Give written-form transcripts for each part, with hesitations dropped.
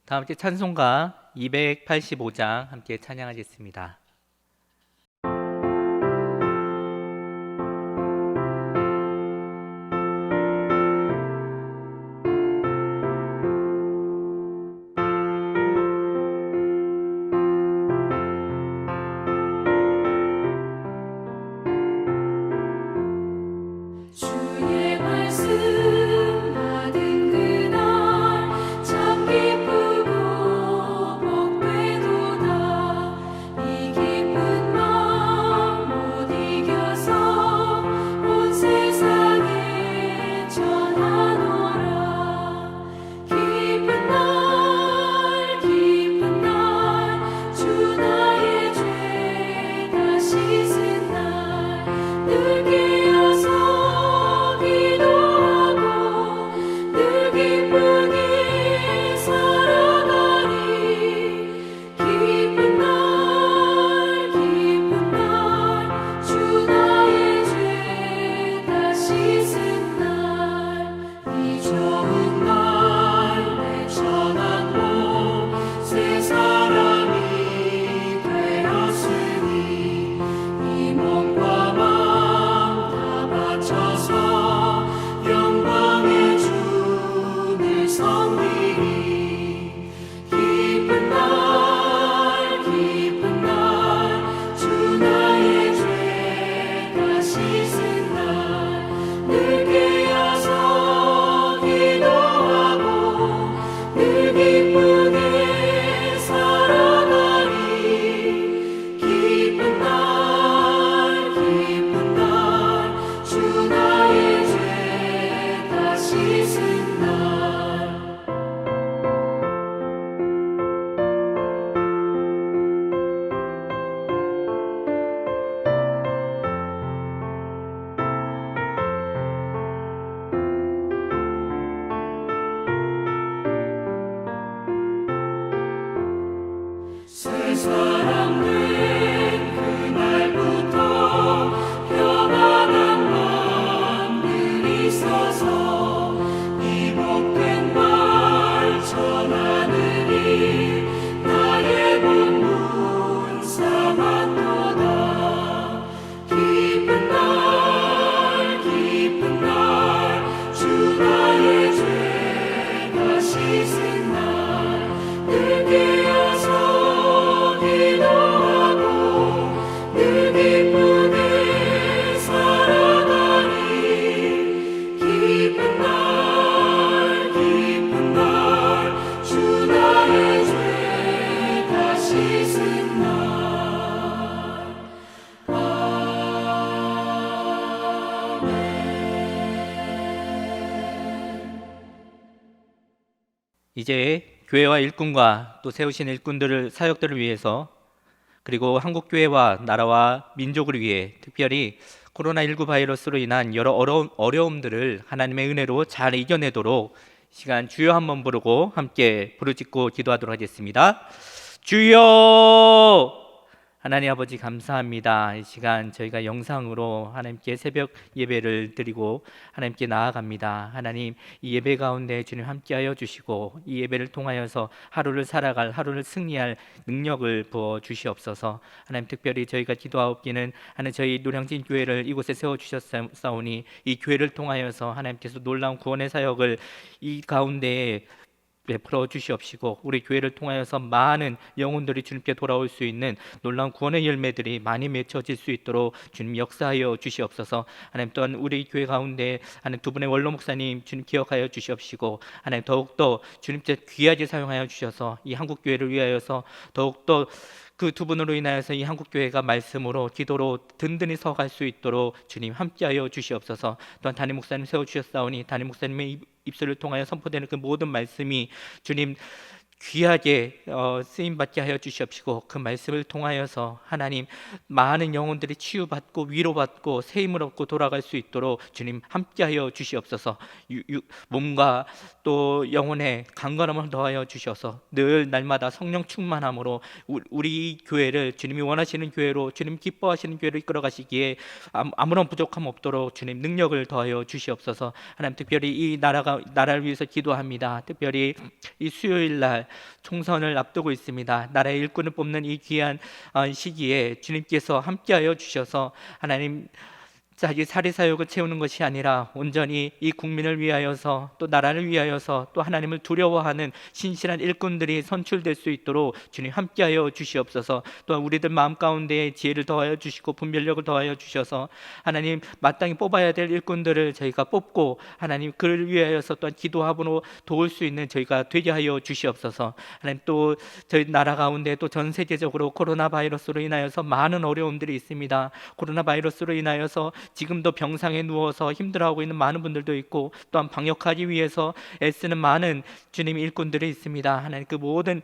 다 함께 찬송가 285장 함께 찬양하겠습니다. 주의 말씀 받은 그날 참 기쁘고 복되도다. 이 기쁜 마음 못 이겨서 온 세상에 전하노라. 기쁜 날 주 나의 죄 다 씻은 날 늘 깨어서 기도하고 늘 기쁘게 살아가리. 기쁜 날 주 나의 죄 다 씻은 날 이 좋은 날 내 천한 몸 새 사람이 되었으니 이 몸과 마음 다 바쳐서 영광의 주를 섬기리. 기쁜 날 주 나의 죄 다 씻은 날 늘 깨어서 기도하고 늘 기쁘게 살아가리. 기쁜 날 주 나의 죄 다 씻은 날 새 사람 된 그날부터 평안한 마음 늘 있어서 이 복된 말 전하느니 나의 본문 삼았도다. 기쁜 날 주 나의 죄 다 씻은 날 늘 깨어서 기도하고 늘 기쁘게 살아가리. 기쁜 날 주 나의 죄 다 씻은 날 아멘. 이제 교회와 일꾼과 또 세우신 일꾼들을 사역들을 위해서 그리고 한국 교회와 나라와 민족을 위해 특별히 코로나19 바이러스로 인한 여러 어려움들을 하나님의 은혜로 잘 이겨내도록 시간 주여 한번 부르고 함께 부르짖고 기도하도록 하겠습니다. 주여! 하나님 아버지 감사합니다. 이 시간 저희가 영상으로 하나님께 새벽 예배를 드리고 하나님께 나아갑니다. 하나님 이 예배 가운데 주님 함께하여 주시고 이 예배를 통하여서 하루를 살아갈 하루를 승리할 능력을 부어 주시옵소서. 하나님 특별히 저희가 기도하옵기는 하나님 저희 노량진 교회를 이곳에 세워주셨사오니 이 교회를 통하여서 하나님께서 놀라운 구원의 사역을 이 가운데에 베풀어 주시옵시고 우리 교회를 통하여서 많은 영혼들이 주님께 돌아올 수 있는 놀라운 구원의 열매들이 많이 맺혀질 수 있도록 주님 역사하여 주시옵소서. 하나님 또한 우리 교회 가운데 하나님 두 분의 원로 목사님 주님 기억하여 주시옵시고 하나님 더욱더 주님께 귀하게 사용하여 주셔서 이 한국 교회를 위하여서 더욱더 그 두 분으로 인하여서 이 한국교회가 말씀으로 기도로 든든히 서갈 수 있도록 주님 함께하여 주시옵소서. 또한 담임 목사님 세워주셨사오니 담임 목사님의 입술을 통하여 선포되는 그 모든 말씀이 주님 귀하게 쓰임받게 하여 주시옵시고 그 말씀을 통하여서 하나님 많은 영혼들이 치유받고 위로받고 세임을 얻고 돌아갈 수 있도록 주님 함께하여 주시옵소서. 몸과 또 영혼의 강건함을 더하여 주셔서 늘 날마다 성령 충만함으로 우리 교회를 주님이 원하시는 교회로 주님 기뻐하시는 교회로 이끌어 가시기에 아무런 부족함 없도록 주님 능력을 더하여 주시옵소서. 하나님 특별히 이 나라를 위해서 기도합니다. 특별히 이 수요일 날 총선을 앞두고 있습니다. 나라의 일꾼을 뽑는 이 귀한 시기에 주님께서 함께하여 주셔서 하나님 자기 사리사욕을 채우는 것이 아니라 온전히 이 국민을 위하여서 또 나라를 위하여서 또 하나님을 두려워하는 신실한 일꾼들이 선출될 수 있도록 주님 함께하여 주시옵소서. 또한 우리들 마음 가운데 지혜를 더하여 주시고 분별력을 더하여 주셔서 하나님 마땅히 뽑아야 될 일꾼들을 저희가 뽑고 하나님 그를 위하여서 또한 기도함으로 도울 수 있는 저희가 되게 하여 주시옵소서. 하나님 또 저희 나라 가운데 또 전 세계적으로 코로나 바이러스로 인하여서 많은 어려움들이 있습니다. 코로나 바이러스로 인하여서 지금도 병상에 누워서 힘들어하고 있는 많은 분들도 있고 또한 방역하기 위해서 애쓰는 많은 주님 일꾼들이 있습니다. 하나님 그 모든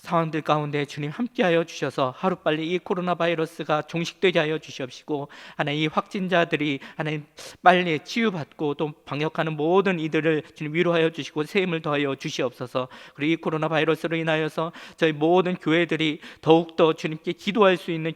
상황들 가운데 주님 함께하여 주셔서 하루빨리 이 코로나 바이러스가 종식되게 하여 주시옵시고 하나님 이 확진자들이 하나님 빨리 치유받고 또 방역하는 모든 이들을 주님 위로하여 주시고 새 힘을 더하여 주시옵소서. 그리고 이 코로나 바이러스로 인하여서 저희 모든 교회들이 더욱더 주님께 기도할 수 있는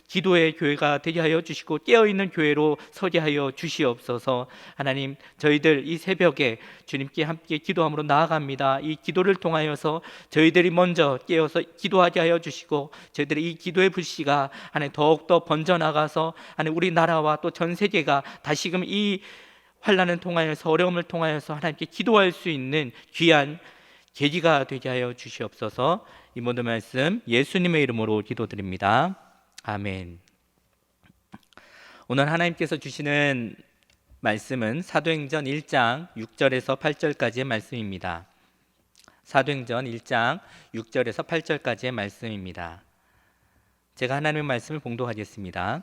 기도의 교회가 되게 하여 주시고 깨어있는 교회로 서게 하여 주시옵소서. 하나님 저희들 이 새벽에 주님께 함께 기도함으로 나아갑니다. 이 기도를 통하여서 저희들이 먼저 깨어서 기도하게 하여 주시고 저희들의 이 기도의 불씨가 하나님 더욱더 번져나가서 하나님 우리나라와 또 전 세계가 다시금 이 환난을 통하여서 어려움을 통하여서 하나님께 기도할 수 있는 귀한 계기가 되게 하여 주시옵소서. 이 모든 말씀 예수님의 이름으로 기도드립니다. 아멘. 오늘 하나님께서 주시는 말씀은 사도행전 1장 6절에서 8절까지의 말씀입니다. 사도행전 1장 6절에서 8절까지의 말씀입니다. 제가 하나님의 말씀을 봉독하겠습니다.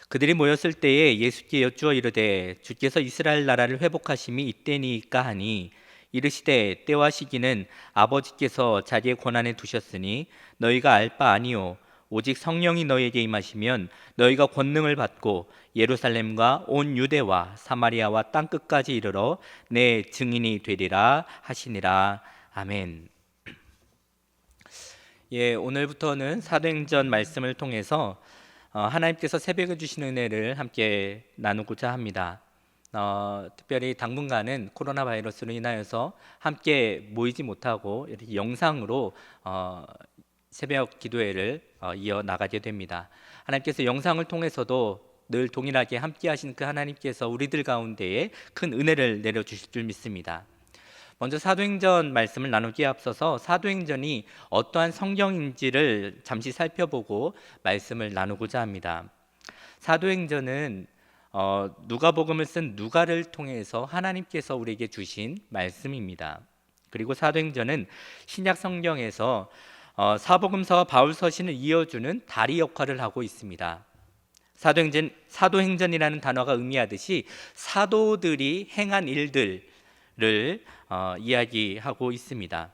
그들이 모였을 때에 예수께 여쭈어 이르되 주께서 이스라엘 나라를 회복하심이 이때니까 하니 이르시되 때와 시기는 아버지께서 자기의 권한에 두셨으니 너희가 알 바 아니요 오직 성령이 너희에게 임하시면 너희가 권능을 받고 예루살렘과 온 유대와 사마리아와 땅끝까지 이르러 내 증인이 되리라 하시니라. 아멘. 오늘부터는 사도행전 말씀을 통해서 하나님께서 새벽에 주신 은혜를 함께 나누고자 합니다. 특별히 당분간은 코로나 바이러스로 인하여서 함께 모이지 못하고 이렇게 영상으로 새벽 기도회를 이어나가게 됩니다. 하나님께서 영상을 통해서도 늘 동일하게 함께 하신 그 하나님께서 우리들 가운데에 큰 은혜를 내려주실 줄 믿습니다. 먼저 사도행전 말씀을 나누기에 앞서서 사도행전이 어떠한 성경인지를 잠시 살펴보고 말씀을 나누고자 합니다. 사도행전은 누가복음을 쓴 누가를 통해서 하나님께서 우리에게 주신 말씀입니다. 그리고 사도행전은 신약 성경에서 사복음서와 바울서신을 이어주는 다리 역할을 하고 있습니다. 사도행전이라는 단어가 의미하듯이 사도들이 행한 일들을 이야기하고 있습니다.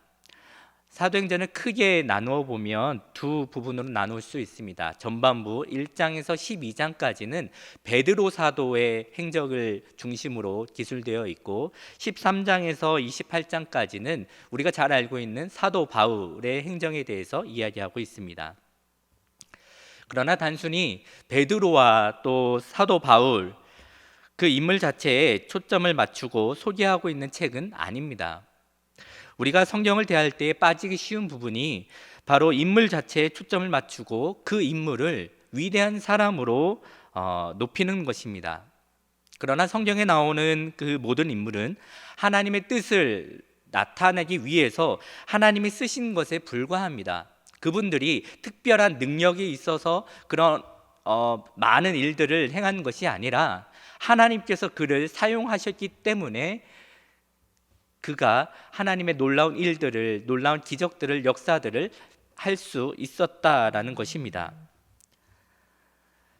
사도행전을 크게 나누어 보면 두 부분으로 나눌 수 있습니다. 전반부 1장에서 12장까지는 베드로 사도의 행적을 중심으로 기술되어 있고 13장에서 28장까지는 우리가 잘 알고 있는 사도 바울의 행정에 대해서 이야기하고 있습니다. 그러나 단순히 베드로와 또 사도 바울 그 인물 자체에 초점을 맞추고 소개하고 있는 책은 아닙니다. 우리가 성경을 대할 때 빠지기 쉬운 부분이 바로 인물 자체에 초점을 맞추고 그 인물을 위대한 사람으로 높이는 것입니다. 그러나 성경에 나오는 그 모든 인물은 하나님의 뜻을 나타내기 위해서 하나님이 쓰신 것에 불과합니다. 그분들이 특별한 능력이 있어서 그런 많은 일들을 행한 것이 아니라 하나님께서 그를 사용하셨기 때문에 그가 하나님의 놀라운 일들을, 놀라운 기적들을, 역사들을 할 수 있었다라는 것입니다.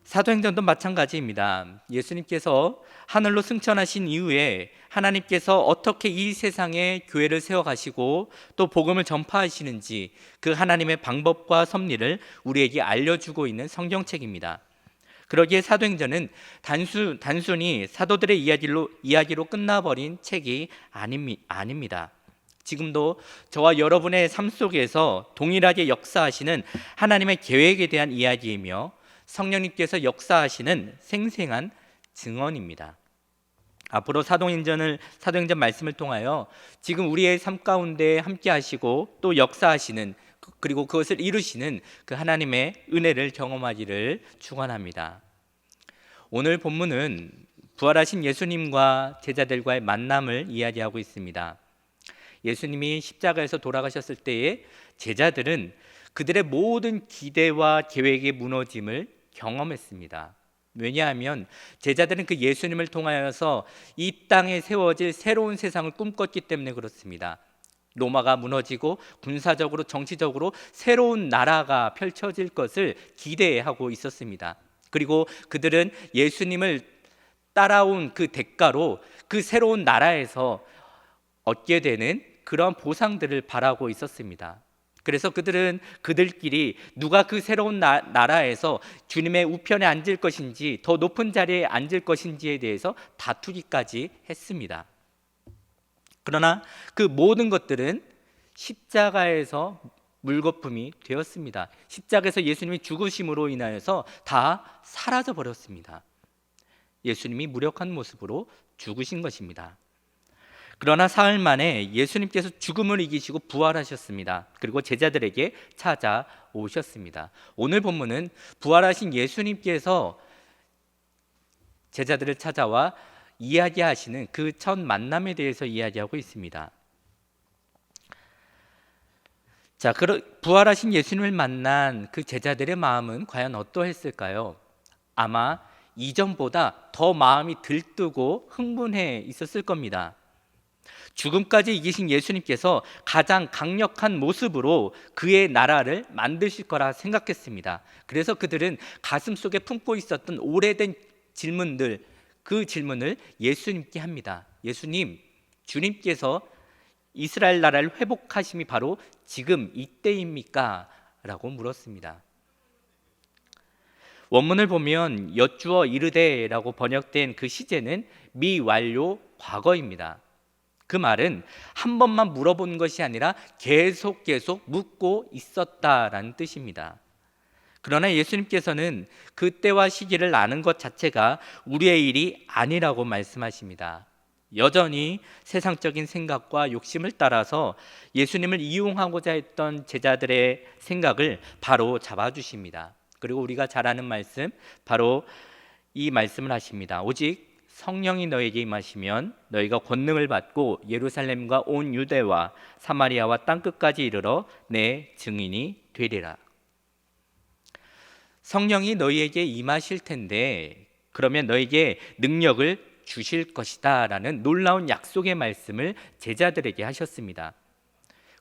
사도행전도 마찬가지입니다. 예수님께서 하늘로 승천하신 이후에 하나님께서 어떻게 이 세상에 교회를 세워가시고 또 복음을 전파하시는지 그 하나님의 방법과 섭리를 우리에게 알려주고 있는 성경책입니다. 그러기에 사도행전은 단순히 사도들의 이야기로 끝나버린 책이 아닙니다. 지금도 저와 여러분의 삶 속에서 동일하게 역사하시는 하나님의 계획에 대한 이야기이며 성령님께서 역사하시는 생생한 증언입니다. 앞으로 사도행전 말씀을 통하여 지금 우리의 삶 가운데 함께 하시고 또 역사하시는, 그리고 그것을 이루시는 그 하나님의 은혜를 경험하기를 축원합니다. 오늘 본문은 부활하신 예수님과 제자들과의 만남을 이야기하고 있습니다. 예수님이 십자가에서 돌아가셨을 때에 제자들은 그들의 모든 기대와 계획의 무너짐을 경험했습니다. 왜냐하면 제자들은 그 예수님을 통하여서 이 땅에 세워질 새로운 세상을 꿈꿨기 때문에 그렇습니다. 로마가 무너지고 군사적으로 정치적으로 새로운 나라가 펼쳐질 것을 기대하고 있었습니다. 그리고 그들은 예수님을 따라온 그 대가로 그 새로운 나라에서 얻게 되는 그런 보상들을 바라고 있었습니다. 그래서 그들은 그들끼리 누가 그 새로운 나라에서 주님의 우편에 앉을 것인지, 더 높은 자리에 앉을 것인지에 대해서 다투기까지 했습니다. 그러나 그 모든 것들은 십자가에서 물거품이 되었습니다. 십자가에서 예수님이 죽으심으로 인하여서 다 사라져 버렸습니다. 예수님이 무력한 모습으로 죽으신 것입니다. 그러나 사흘 만에 예수님께서 죽음을 이기시고 부활하셨습니다. 그리고 제자들에게 찾아오셨습니다. 오늘 본문은 부활하신 예수님께서 제자들을 찾아와 이야기하시는 그 첫 만남에 대해서 이야기하고 있습니다. 자, 부활하신 예수님을 만난 그 제자들의 마음은 과연 어떠했을까요? 아마 이전보다 더 마음이 들뜨고 흥분해 있었을 겁니다. 죽음까지 이기신 예수님께서 가장 강력한 모습으로 그의 나라를 만드실 거라 생각했습니다. 그래서 그들은 가슴속에 품고 있었던 오래된 질문들, 그 질문을 예수님께 합니다. 예수님, 주님께서 이스라엘 나라를 회복하심이 바로 지금 이때입니까? 라고 물었습니다. 원문을 보면 여쭈어 이르되라고 번역된 그 시제는 미완료 과거입니다. 그 말은 한 번만 물어본 것이 아니라 계속 묻고 있었다라는 뜻입니다. 그러나 예수님께서는 그때와 시기를 아는 것 자체가 우리의 일이 아니라고 말씀하십니다. 여전히 세상적인 생각과 욕심을 따라서 예수님을 이용하고자 했던 제자들의 생각을 바로 잡아주십니다. 그리고 우리가 잘 아는 말씀, 바로 이 말씀을 하십니다. 오직 성령이 너에게 임하시면 너희가 권능을 받고 예루살렘과 온 유대와 사마리아와 땅끝까지 이르러 내 증인이 되리라. 성령이 너희에게 임하실 텐데 그러면 너에게 능력을 주실 것이다 라는 놀라운 약속의 말씀을 제자들에게 하셨습니다.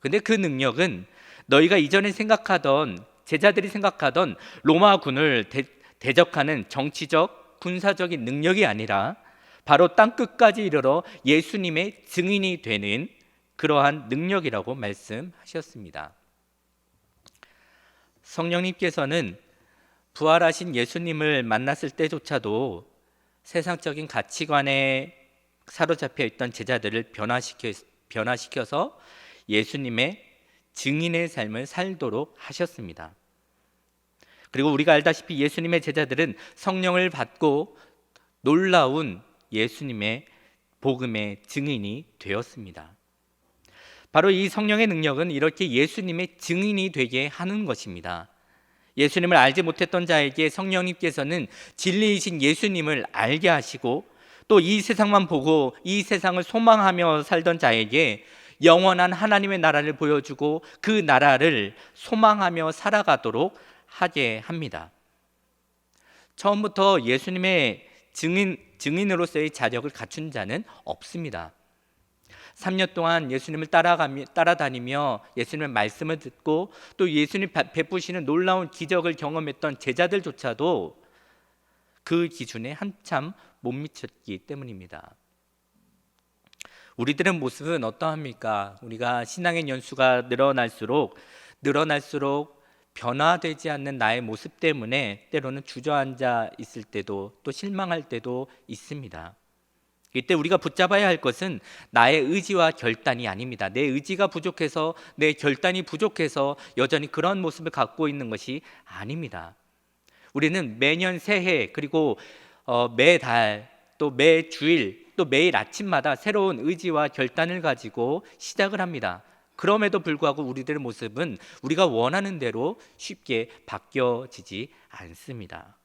근데 그 능력은 너희가 이전에 제자들이 생각하던 로마군을 대적하는 정치적, 군사적인 능력이 아니라 바로 땅끝까지 이르러 예수님의 증인이 되는 그러한 능력이라고 말씀하셨습니다. 성령님께서는 부활하신 예수님을 만났을 때조차도 세상적인 가치관에 사로잡혀 있던 제자들을 변화시켜서 예수님의 증인의 삶을 살도록 하셨습니다. 그리고 우리가 알다시피 예수님의 제자들은 성령을 받고 놀라운 예수님의 복음의 증인이 되었습니다. 바로 이 성령의 능력은 이렇게 예수님의 증인이 되게 하는 것입니다. 예수님을 알지 못했던 자에게 성령님께서는 진리이신 예수님을 알게 하시고 또 이 세상만 보고 이 세상을 소망하며 살던 자에게 영원한 하나님의 나라를 보여주고 그 나라를 소망하며 살아가도록 하게 합니다. 처음부터 예수님의 증인으로서의 자격을 갖춘 자는 없습니다. 3년 동안 예수님을 따라다니며 예수님의 말씀을 듣고 또 예수님 베푸시는 놀라운 기적을 경험했던 제자들조차도 그 기준에 한참 못 미쳤기 때문입니다. 우리들의 모습은 어떠합니까? 우리가 신앙의 연수가 늘어날수록 변화되지 않는 나의 모습 때문에 때로는 주저앉아 있을 때도 또 실망할 때도 있습니다. 이때 우리가 붙잡아야 할 것은 나의 의지와 결단이 아닙니다. 내 의지가 부족해서, 내 결단이 부족해서 여전히 그런 모습을 갖고 있는 것이 아닙니다. 우리는 매년 새해, 그리고 매달, 또 매주일, 또 매일 아침마다 새로운 의지와 결단을 가지고 시작을 합니다. 그럼에도 불구하고 우리들의 모습은 우리가 원하는 대로 쉽게 바뀌어지지 않습니다.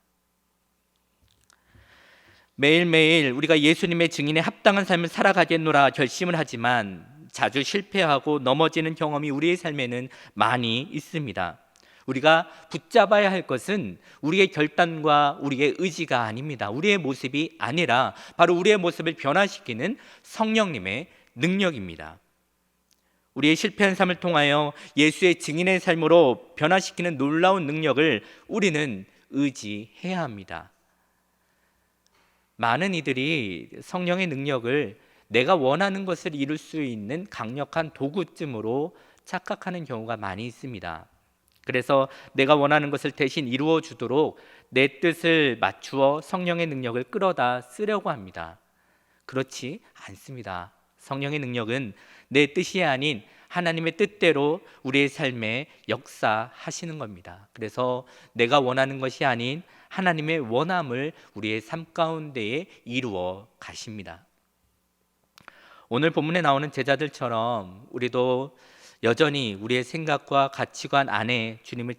매일매일 우리가 예수님의 증인에 합당한 삶을 살아가겠노라 결심을 하지만 자주 실패하고 넘어지는 경험이 우리의 삶에는 많이 있습니다. 우리가 붙잡아야 할 것은 우리의 결단과 우리의 의지가 아닙니다. 우리의 모습이 아니라 바로 우리의 모습을 변화시키는 성령님의 능력입니다. 우리의 실패한 삶을 통하여 예수의 증인의 삶으로 변화시키는 놀라운 능력을 우리는 의지해야 합니다. 많은 이들이 성령의 능력을 내가 원하는 것을 이룰 수 있는 강력한 도구쯤으로 착각하는 경우가 많이 있습니다. 그래서 내가 원하는 것을 대신 이루어 주도록 내 뜻을 맞추어 성령의 능력을 끌어다 쓰려고 합니다. 그렇지 않습니다. 성령의 능력은 내 뜻이 아닌 하나님의 뜻대로 우리의 삶에 역사하시는 겁니다. 그래서 내가 원하는 것이 아닌 하나님의 원함을 우리의 삶 가운데에 이루어 가십니다. 오늘 본문에 나오는 제자들처럼 우리도 여전히 우리의 생각과 가치관 안에 주님을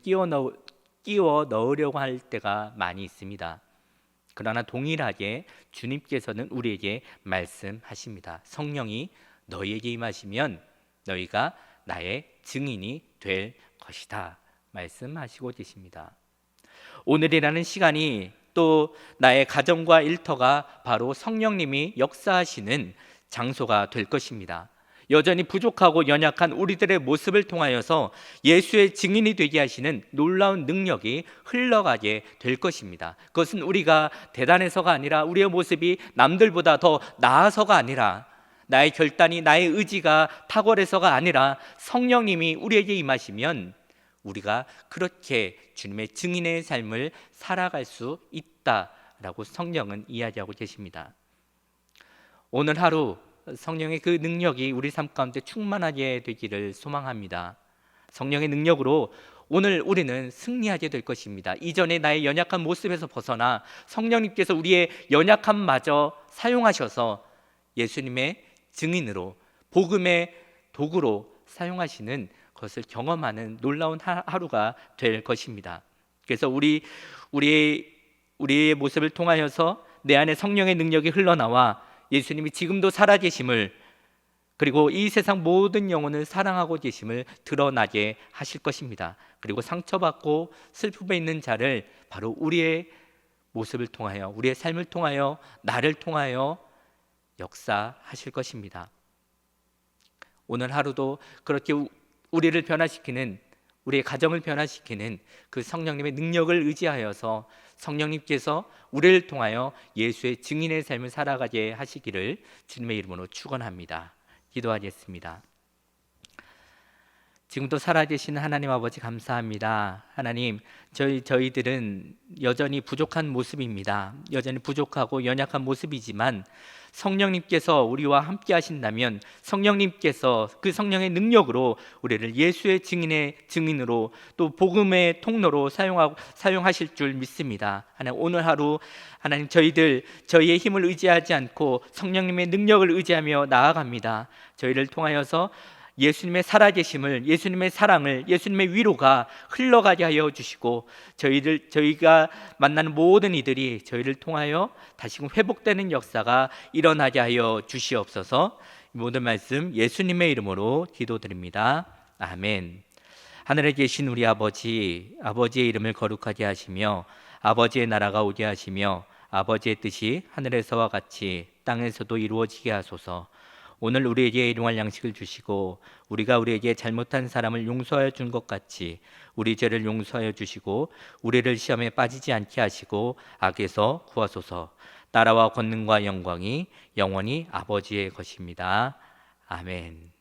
끼워 넣으려고 할 때가 많이 있습니다. 그러나 동일하게 주님께서는 우리에게 말씀하십니다. 성령이 너희에게 임하시면 너희가 나의 증인이 될 것이다 말씀하시고 계십니다. 오늘이라는 시간이 또 나의 가정과 일터가 바로 성령님이 역사하시는 장소가 될 것입니다. 여전히 부족하고 연약한 우리들의 모습을 통하여서 예수의 증인이 되게 하시는 놀라운 능력이 흘러가게 될 것입니다. 그것은 우리가 대단해서가 아니라 우리의 모습이 남들보다 더 나아서가 아니라 나의 결단이 나의 의지가 탁월해서가 아니라 성령님이 우리에게 임하시면 우리가 그렇게 주님의 증인의 삶을 살아갈 수 있다라고 성령은 이야기하고 계십니다. 오늘 하루 성령의 그 능력이 우리 삶 가운데 충만하게 되기를 소망합니다. 성령의 능력으로 오늘 우리는 승리하게 될 것입니다. 이전에 나의 연약한 모습에서 벗어나 성령님께서 우리의 연약함마저 사용하셔서 예수님의 증인으로 복음의 도구로 사용하시는 것을 경험하는 놀라운 하루가 될 것입니다. 그래서 우리의 모습을 통하여서 내 안에 성령의 능력이 흘러나와 예수님이 지금도 살아계심을 그리고 이 세상 모든 영혼을 사랑하고 계심을 드러나게 하실 것입니다. 그리고 상처받고 슬픔에 있는 자를 바로 우리의 모습을 통하여 우리의 삶을 통하여 나를 통하여 역사하실 것입니다. 오늘 하루도 그렇게 우리를 변화시키는 우리의 가정을 변화시키는 그 성령님의 능력을 의지하여서 성령님께서 우리를 통하여 예수의 증인의 삶을 살아가게 하시기를 주님의 이름으로 축원합니다. 기도하겠습니다. 지금도 살아계신 하나님 아버지 감사합니다. 하나님, 저희들은 여전히 부족한 모습입니다. 여전히 부족하고 연약한 모습이지만 성령님께서 우리와 함께 하신다면 성령님께서 그 성령의 능력으로 우리를 예수의 증인으로 또 복음의 통로로 사용하실 줄 믿습니다. 하나님, 오늘 하루 하나님 저희의 힘을 의지하지 않고 성령님의 능력을 의지하며 나아갑니다. 저희를 통하여서 예수님의 살아계심을, 예수님의 사랑을, 예수님의 위로가 흘러가게 하여 주시고 저희가 만나는 모든 이들이 저희를 통하여 다시금 회복되는 역사가 일어나게 하여 주시옵소서. 모든 말씀 예수님의 이름으로 기도드립니다. 아멘. 하늘에 계신 우리 아버지, 아버지의 이름을 거룩하게 하시며 아버지의 나라가 오게 하시며 아버지의 뜻이 하늘에서와 같이 땅에서도 이루어지게 하소서. 오늘 우리에게 일용할 양식을 주시고 우리가 우리에게 잘못한 사람을 용서하여 준 것 같이 우리 죄를 용서하여 주시고 우리를 시험에 빠지지 않게 하시고 악에서 구하소서. 나라와 권능과 영광이 영원히 아버지의 것입니다. 아멘.